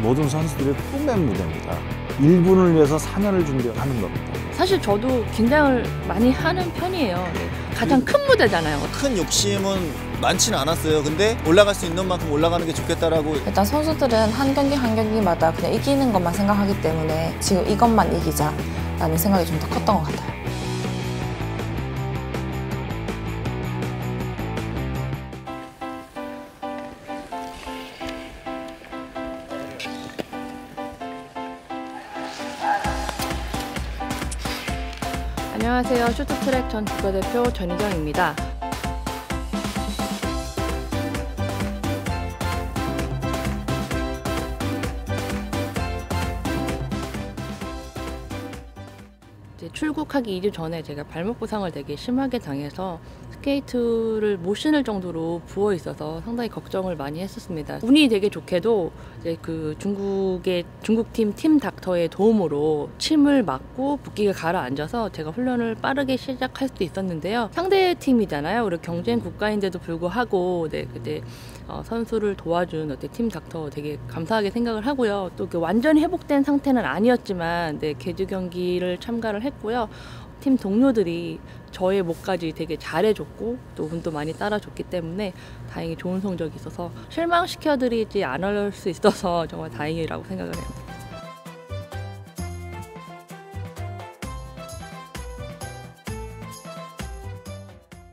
모든 선수들의 꿈의 무대입니다. 1군을 위해서 4년을 준비하는 겁니다. 사실 저도 긴장을 많이 하는 편이에요. 가장 큰 무대잖아요. 큰 욕심은 많지는 않았어요. 근데 올라갈 수 있는 만큼 올라가는 게 좋겠다라고. 일단 선수들은 한 경기 한 경기마다 그냥 이기는 것만 생각하기 때문에 지금 이것만 이기자라는 생각이 좀 더 컸던 것 같아요. 안녕하세요. 쇼트트랙 전 국가대표 전희경입니다. 출국하기 2주 전에 제가 발목 부상을 되게 심하게 당해서 스케이트를 못 신을 정도로 부어 있어서 상당히 걱정을 많이 했었습니다. 운이 되게 좋게도 이제 그 중국팀 팀 닥터의 도움으로 침을 맞고 붓기가 가라앉아서 제가 훈련을 빠르게 시작할 수도 있었는데요. 상대 팀이잖아요. 우리 경쟁 국가인데도 불구하고 그때 선수를 도와준 팀 닥터 되게 감사하게 생각을 하고요. 또 완전히 회복된 상태는 아니었지만 개주 경기를 참가를 했고요. 팀 동료들이 저의 목까지 되게 잘해줬고 또 운도 많이 따라줬기 때문에 다행히 좋은 성적이 있어서 실망시켜드리지 않을 수 있어서 정말 다행이라고 생각을 해요.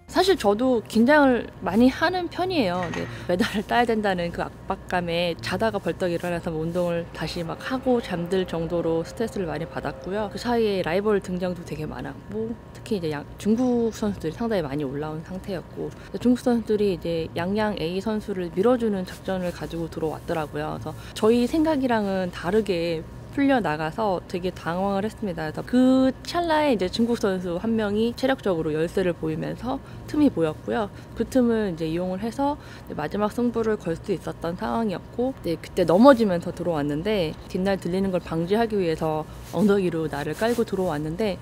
사실 저도 긴장을 많이 하는 편이에요. 메달을 따야 된다는 그 압박감에 자다가 벌떡 일어나서 운동을 다시 막 하고 잠들 정도로 스트레스를 많이 받았고요. 그 사이에 라이벌 등장도 되게 많았고 특히 이제 중국 선수들이 상당히 많이 올라온 상태였고 중국 선수들이 이제 양양 A 선수를 밀어주는 작전을 가지고 들어왔더라고요. 그래서 저희 생각이랑은 다르게 풀려나가서 되게 당황을 했습니다. 그래서 그 찰나에 이제 중국 선수 한 명이 체력적으로 열세를 보이면서 틈이 보였고요. 그 틈을 이제 이용을 해서 마지막 승부를 걸 수 있었던 상황이었고 그때 넘어지면서 들어왔는데 뒷날 들리는 걸 방지하기 위해서 엉덩이로 나를 깔고 들어왔는데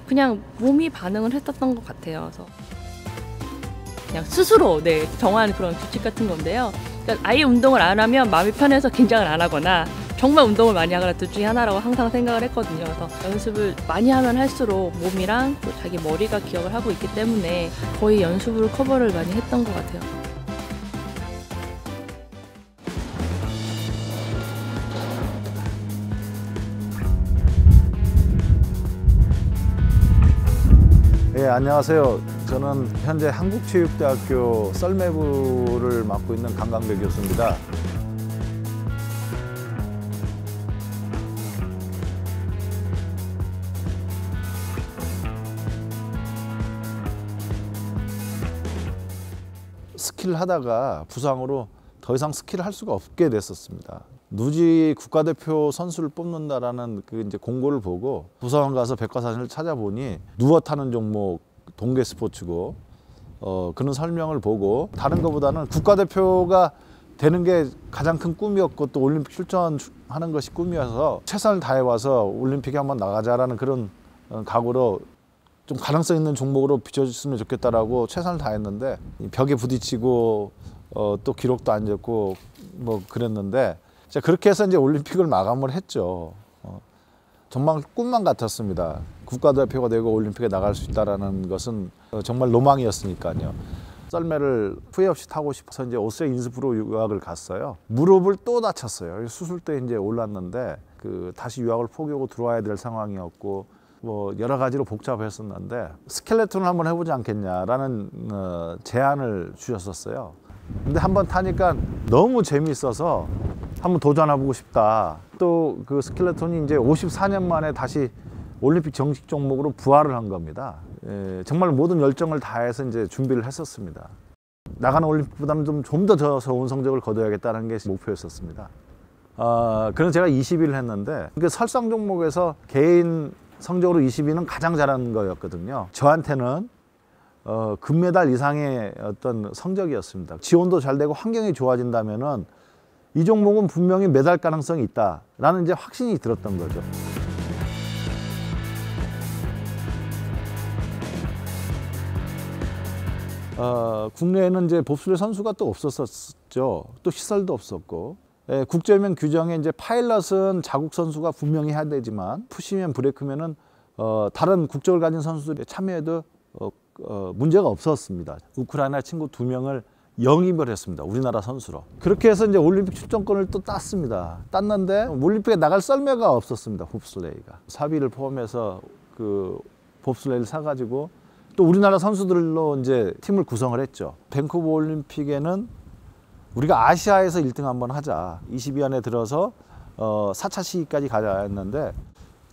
그냥 몸이 반응을 했었던 것 같아요. 그래서 그냥 스스로 정한 그런 규칙 같은 건데요. 그러니까 아예 운동을 안 하면 마음이 편해서 긴장을 안 하거나 정말 운동을 많이 하거나 둘 중에 하나라고 항상 생각을 했거든요. 그래서 연습을 많이 하면 할수록 몸이랑 또 자기 머리가 기억을 하고 있기 때문에 거의 연습으로 커버를 많이 했던 것 같아요. 네, 안녕하세요. 저는 현재 한국체육대학교 썰매부를 맡고 있는 강강배 교수입니다. 스키를 하다가 부상으로 더 이상 스키를 할 수가 없게 됐었습니다. 누지 국가대표 선수를 뽑는다라는 그 이제 공고를 보고 부산 가서 백과사전을 찾아보니 누워 타는 종목 동계 스포츠고 그런 설명을 보고 다른 것보다는 국가대표가 되는 게 가장 큰 꿈이었고 또 올림픽 출전하는 것이 꿈이어서 최선을 다해와서 올림픽에 한번 나가자라는 그런 각오로 좀 가능성 있는 종목으로 비춰줬으면 좋겠다라고 최선을 다했는데 벽에 부딪히고 또 기록도 안 좋고 뭐 그랬는데 그렇게 해서 이제 올림픽을 마감을 했죠. 정말 꿈만 같았습니다. 국가대표가 되고 올림픽에 나갈 수 있다라는 것은 정말 로망이었으니까요. 썰매를 후회 없이 타고 싶어서 이제 오스트리아 인스프로 유학을 갔어요. 무릎을 또 다쳤어요. 수술 때 이제 올랐는데 다시 유학을 포기하고 들어와야 될 상황이었고 뭐 여러 가지로 복잡했었는데 스켈레톤을 한번 해보지 않겠냐라는 제안을 주셨었어요. 근데 한번 타니까 너무 재미있어서 한번 도전해보고 싶다. 또 그 스켈레톤이 이제 54년 만에 다시 올림픽 정식 종목으로 부활을 한 겁니다. 정말 모든 열정을 다해서 이제 준비를 했었습니다. 나가는 올림픽보다는 좀 더 좋은 성적을 거둬야겠다는 게 목표였었습니다. 그래서 제가 20위를 했는데 설상 종목에서 개인 성적으로 20위는 가장 잘한 거였거든요. 저한테는 금메달 이상의 어떤 성적이었습니다. 지원도 잘 되고 환경이 좋아진다면은 이 종목은 분명히 메달 가능성이 있다라는 이제 확신이 들었던 거죠. 국내에는 이제 봅슬레이 선수가 또 없었었죠. 또 시설도 없었고 국제연맹 규정에 이제 파일럿은 자국 선수가 분명히 해야 되지만 푸시면 브레이크면은 다른 국적을 가진 선수들이 참여해도 문제가 없었습니다. 우크라이나 친구 2명을 영입을 했습니다. 우리나라 선수로. 그렇게 해서 이제 올림픽 출전권을 또 땄습니다. 땄는데 올림픽에 나갈 썰매가 없었습니다. 봅슬레이가. 사비를 포함해서 그 봅슬레이를 사가지고 또 우리나라 선수들로 이제 팀을 구성을 했죠. 밴쿠버 올림픽에는 우리가 아시아에서 1등 한번 하자. 22안에 들어서 4차 시기까지 가자 했는데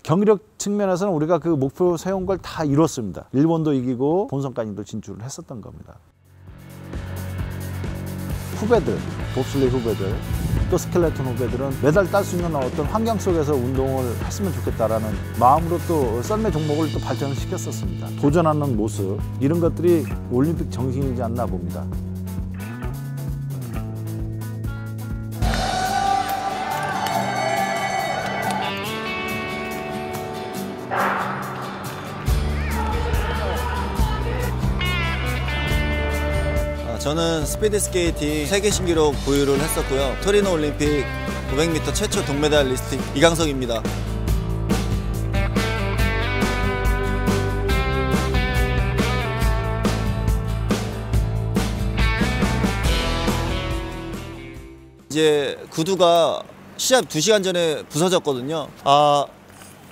경기력 측면에서는 우리가 그 목표 세운 걸 다 이뤘습니다. 일본도 이기고 본선까지도 진출을 했었던 겁니다. 후배들, 봅슬레이 후배들, 또 스켈레톤 후배들은 메달 딸 수 있는 어떤 환경 속에서 운동을 했으면 좋겠다라는 마음으로 또 썰매 종목을 또 발전을 시켰었습니다. 도전하는 모습, 이런 것들이 올림픽 정신이지 않나 봅니다. 저는 스피드 스케이팅 세계 신기록 보유를 했었고요. 토리노 올림픽 500m 최초 동메달리스트 이강석입니다. 이제 구두가 시합 2시간 전에 부서졌거든요.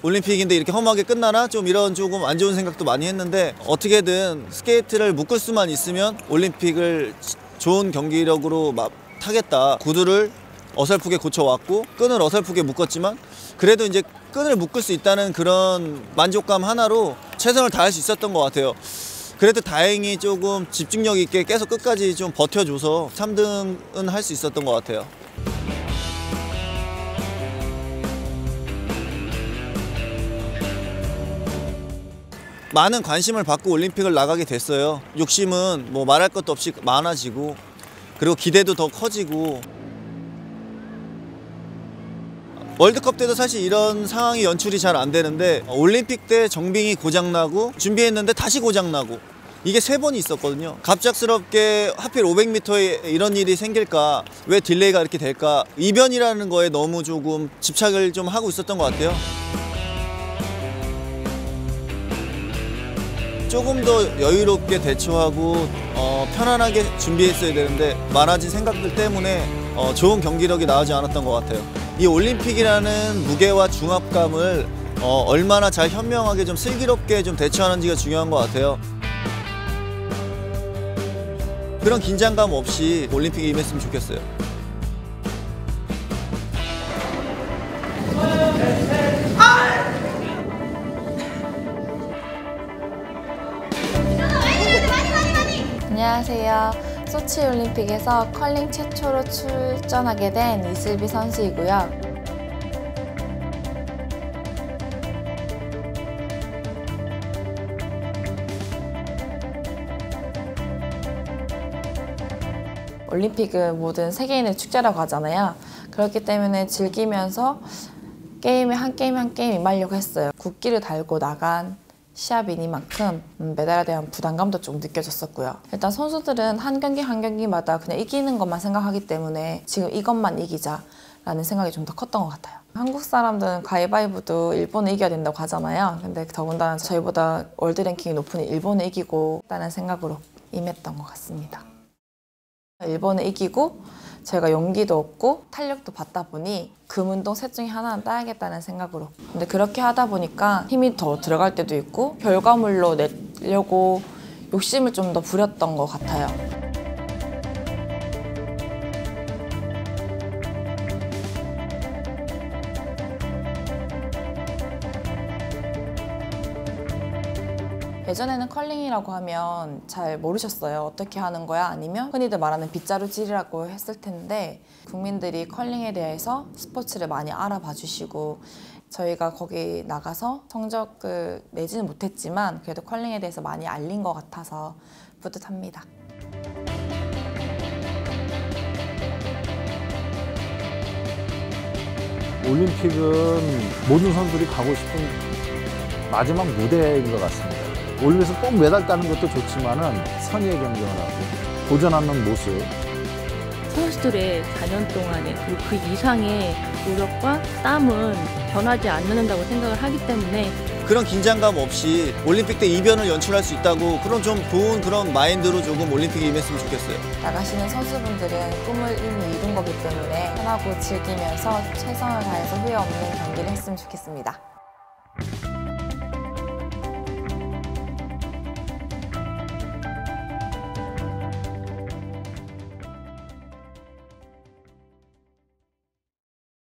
올림픽인데 이렇게 험하게 끝나나? 좀 이런 조금 안 좋은 생각도 많이 했는데 어떻게든 스케이트를 묶을 수만 있으면 올림픽을 좋은 경기력으로 타겠다. 구두를 어설프게 고쳐왔고 끈을 어설프게 묶었지만 그래도 이제 끈을 묶을 수 있다는 그런 만족감 하나로 최선을 다할 수 있었던 것 같아요. 그래도 다행히 조금 집중력 있게 계속 끝까지 좀 버텨줘서 3등은 할 수 있었던 것 같아요. 많은 관심을 받고 올림픽을 나가게 됐어요. 욕심은 뭐 말할 것도 없이 많아지고 그리고 기대도 더 커지고 월드컵 때도 사실 이런 상황이 연출이 잘 안 되는데 올림픽 때 정빙이 고장나고 준비했는데 다시 고장나고 이게 3번이 있었거든요. 갑작스럽게 하필 500m에 이런 일이 생길까, 왜 딜레이가 이렇게 될까, 이변이라는 거에 너무 조금 집착을 좀 하고 있었던 것 같아요. 조금 더 여유롭게 대처하고 편안하게 준비했어야 되는데 많아진 생각들 때문에 좋은 경기력이 나오지 않았던 것 같아요. 이 올림픽이라는 무게와 중압감을 얼마나 잘 현명하게 좀 슬기롭게 좀 대처하는지가 중요한 것 같아요. 그런 긴장감 없이 올림픽에 임했으면 좋겠어요. 안녕하세요. 소치 올림픽에서 컬링 최초로 출전하게 된 이슬비 선수이고요. 올림픽은 모든 세계인의 축제라고 하잖아요. 그렇기 때문에 즐기면서 게임에 한 게임 한 게임 임하려고 했어요. 국기를 달고 나간 시합이니만큼 메달에 대한 부담감도 좀 느껴졌었고요. 일단 선수들은 한 경기 한 경기마다 그냥 이기는 것만 생각하기 때문에 지금 이것만 이기자라는 생각이 좀 더 컸던 것 같아요. 한국 사람들은 가위바위보도 일본을 이겨야 된다고 하잖아요. 근데 더군다나 저희보다 월드 랭킹이 높은 일본을 이기고 있다는 생각으로 임했던 것 같습니다. 일본을 이기고 제가 용기도 없고 탄력도 받다 보니 금운동 셋 중에 하나는 따야겠다는 생각으로. 근데 그렇게 하다 보니까 힘이 더 들어갈 때도 있고 결과물로 내려고 욕심을 좀 더 부렸던 것 같아요. 예전에는 컬링이라고 하면 잘 모르셨어요. 어떻게 하는 거야? 아니면 흔히들 말하는 빗자루질이라고 했을 텐데 국민들이 컬링에 대해서 스포츠를 많이 알아봐 주시고 저희가 거기 나가서 성적을 내지는 못했지만 그래도 컬링에 대해서 많이 알린 것 같아서 뿌듯합니다. 올림픽은 모든 선수들이 가고 싶은 마지막 무대인 것 같습니다. 올림픽에서 꼭 메달 따는 것도 좋지만은 선의의 경쟁을 하고 도전하는 모습, 선수들의 4년 동안의 그리고 그 이상의 노력과 땀은 변하지 않는다고 생각을 하기 때문에 그런 긴장감 없이 올림픽 때 이변을 연출할 수 있다고 그런 좀 좋은 그런 마인드로 조금 올림픽에 임했으면 좋겠어요. 나가시는 선수분들은 꿈을 이미 이룬 거기 때문에 편하고 즐기면서 최선을 다해서 후회 없는 경기를 했으면 좋겠습니다.